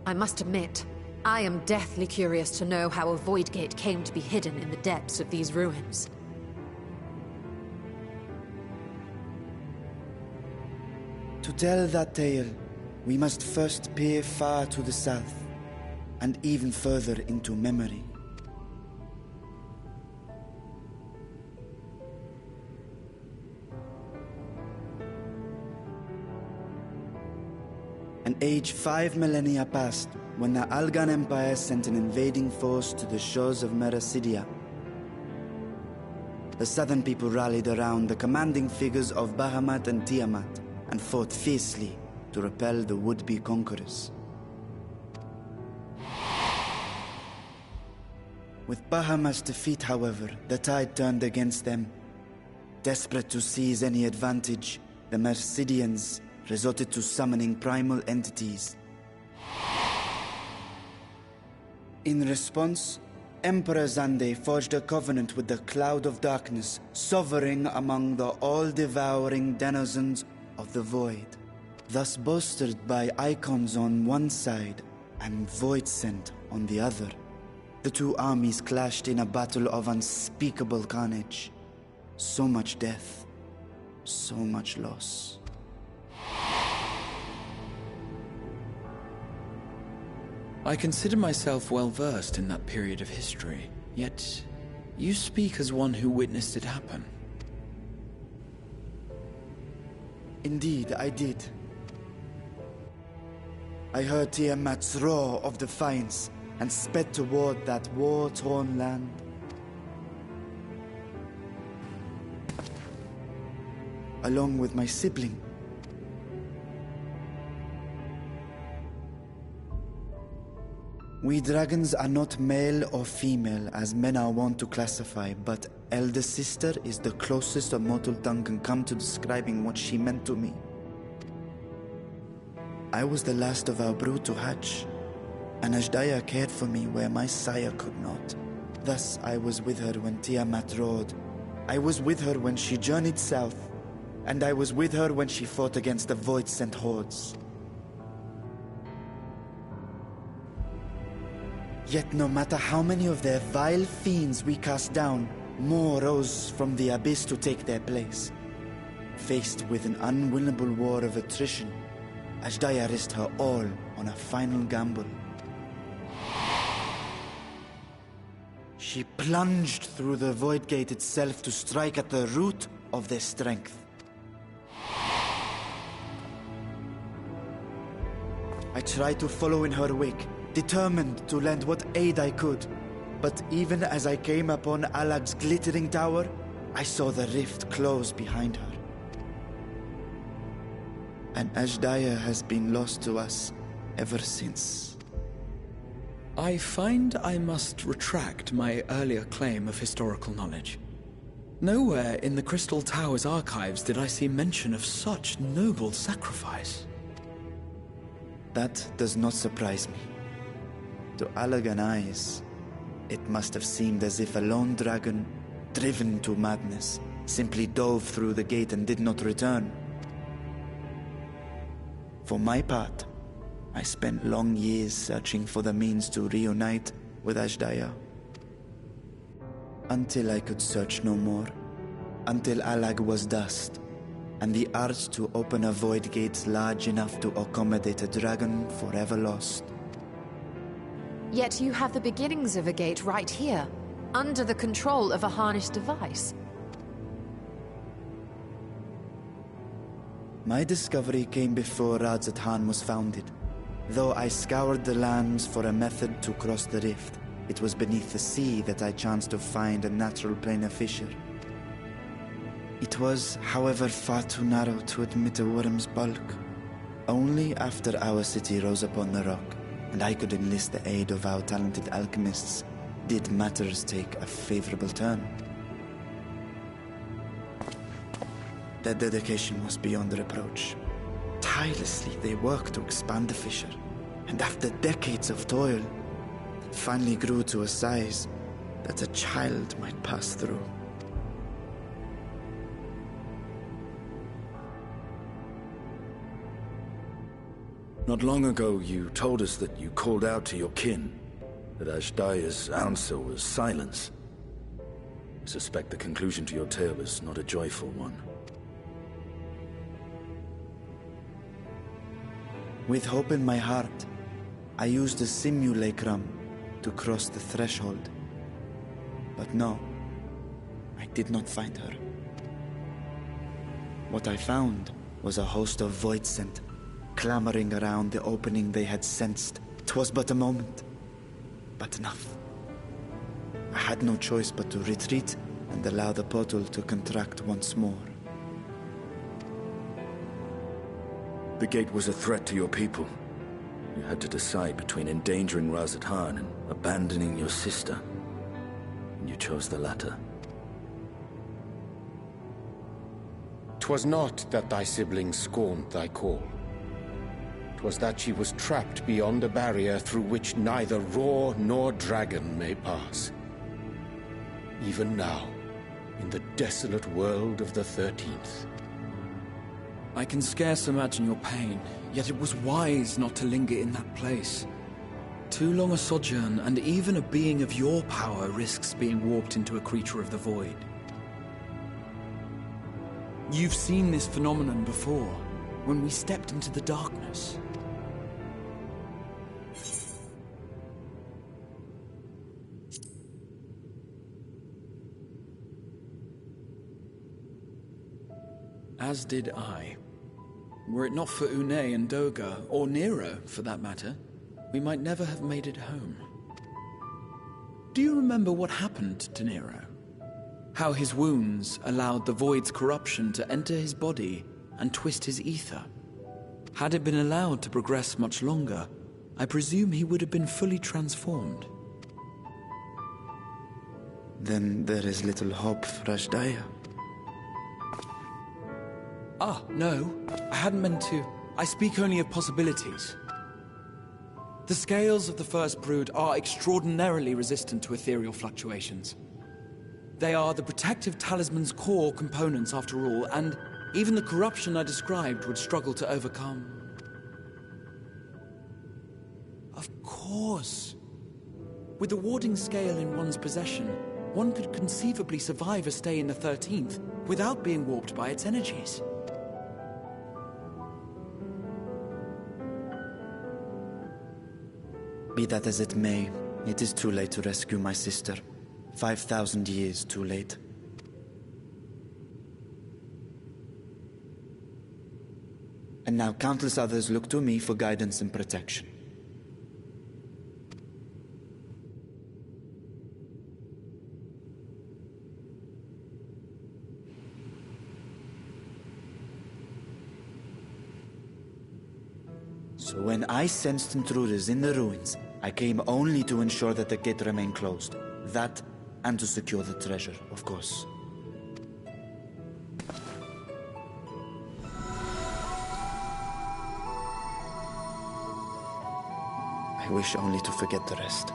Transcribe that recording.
I must admit, I am deathly curious to know how a void gate came to be hidden in the depths of these ruins. To tell that tale, we must first peer far to the south, and even further into memory. An age 5 millennia passed when the Algan Empire sent an invading force to the shores of Merasidia. The southern people rallied around the commanding figures of Bahamut and Tiamat and fought fiercely to repel the would-be conquerors. With Bahamut's defeat, however, the tide turned against them. Desperate to seize any advantage, the Mercidians resorted to summoning primal entities. In response, Emperor Zande forged a covenant with the Cloud of Darkness, sovereign among the all-devouring denizens of the Void, thus bolstered by icons on one side and Void Scent on the other. The two armies clashed in a battle of unspeakable carnage. So much death, so much loss. I consider myself well versed in that period of history, yet you speak as one who witnessed it happen. Indeed, I did. I heard Tiamat's roar of defiance and sped toward that war-torn land. Along with my sibling. We dragons are not male or female as men are wont to classify, but elder sister is the closest a mortal tongue can come to describing what she meant to me. I was the last of our brood to hatch, and Ashdaya cared for me where my sire could not. Thus I was with her when Tiamat roared. I was with her when she journeyed south, and I was with her when she fought against the Void-sent hordes. Yet no matter how many of their vile fiends we cast down, more rose from the abyss to take their place. Faced with an unwinnable war of attrition, Ashdaya risked her all on a final gamble. She plunged through the Void Gate itself to strike at the root of their strength. I tried to follow in her wake, determined to lend what aid I could. But even as I came upon Alag's glittering tower, I saw the rift close behind her. And Ashdaya has been lost to us ever since. I find I must retract my earlier claim of historical knowledge. Nowhere in the Crystal Tower's archives did I see mention of such noble sacrifice. That does not surprise me. To Allagan eyes, it must have seemed as if a lone dragon, driven to madness, simply dove through the gate and did not return. For my part, I spent long years searching for the means to reunite with Ashdaya. Until I could search no more. Until Alag was dust, and the art to open a void gate large enough to accommodate a dragon forever lost. Yet you have the beginnings of a gate right here, under the control of a harnessed device. My discovery came before Radzat-Han was founded. Though I scoured the lands for a method to cross the rift, it was beneath the sea that I chanced to find a natural planar fissure. It was, however, far too narrow to admit a worm's bulk. Only after our city rose upon the rock, and I could enlist the aid of our talented alchemists, did matters take a favorable turn. Their dedication was beyond reproach. Tirelessly they worked to expand the fissure, and after decades of toil, it finally grew to a size that a child might pass through. Not long ago, you told us that you called out to your kin, that Ashdaya's answer was silence. I suspect the conclusion to your tale is not a joyful one. With hope in my heart, I used a simulacrum to cross the threshold. But no, I did not find her. What I found was a host of void scent, clamoring around the opening they had sensed. 'Twas but a moment, but enough. I had no choice but to retreat and allow the portal to contract once more. The gate was a threat to your people. You had to decide between endangering Razathan and abandoning your sister. And you chose the latter. 'Twas not that thy siblings scorned thy call. 'Twas that she was trapped beyond a barrier through which neither roar nor dragon may pass. Even now, in the desolate world of the 13th. I can scarce imagine your pain, yet it was wise not to linger in that place. Too long a sojourn, and even a being of your power risks being warped into a creature of the void. You've seen this phenomenon before, when we stepped into the darkness. As did I. Were it not for Unei and Doga, or Nero, for that matter, we might never have made it home. Do you remember what happened to Nero? How his wounds allowed the Void's corruption to enter his body and twist his ether? Had it been allowed to progress much longer, I presume he would have been fully transformed. Then there is little hope for Ashdaya. Ah, no. I hadn't meant to. I speak only of possibilities. The scales of the First Brood are extraordinarily resistant to ethereal fluctuations. They are the protective talisman's core components after all, and even the corruption I described would struggle to overcome. Of course. With the warding scale in one's possession, one could conceivably survive a stay in the 13th without being warped by its energies. Be that as it may, it is too late to rescue my sister. 5,000 years too late. And now countless others look to me for guidance and protection. So when I sensed intruders in the ruins, I came only to ensure that the gate remained closed. That, and to secure the treasure, of course. I wish only to forget the rest.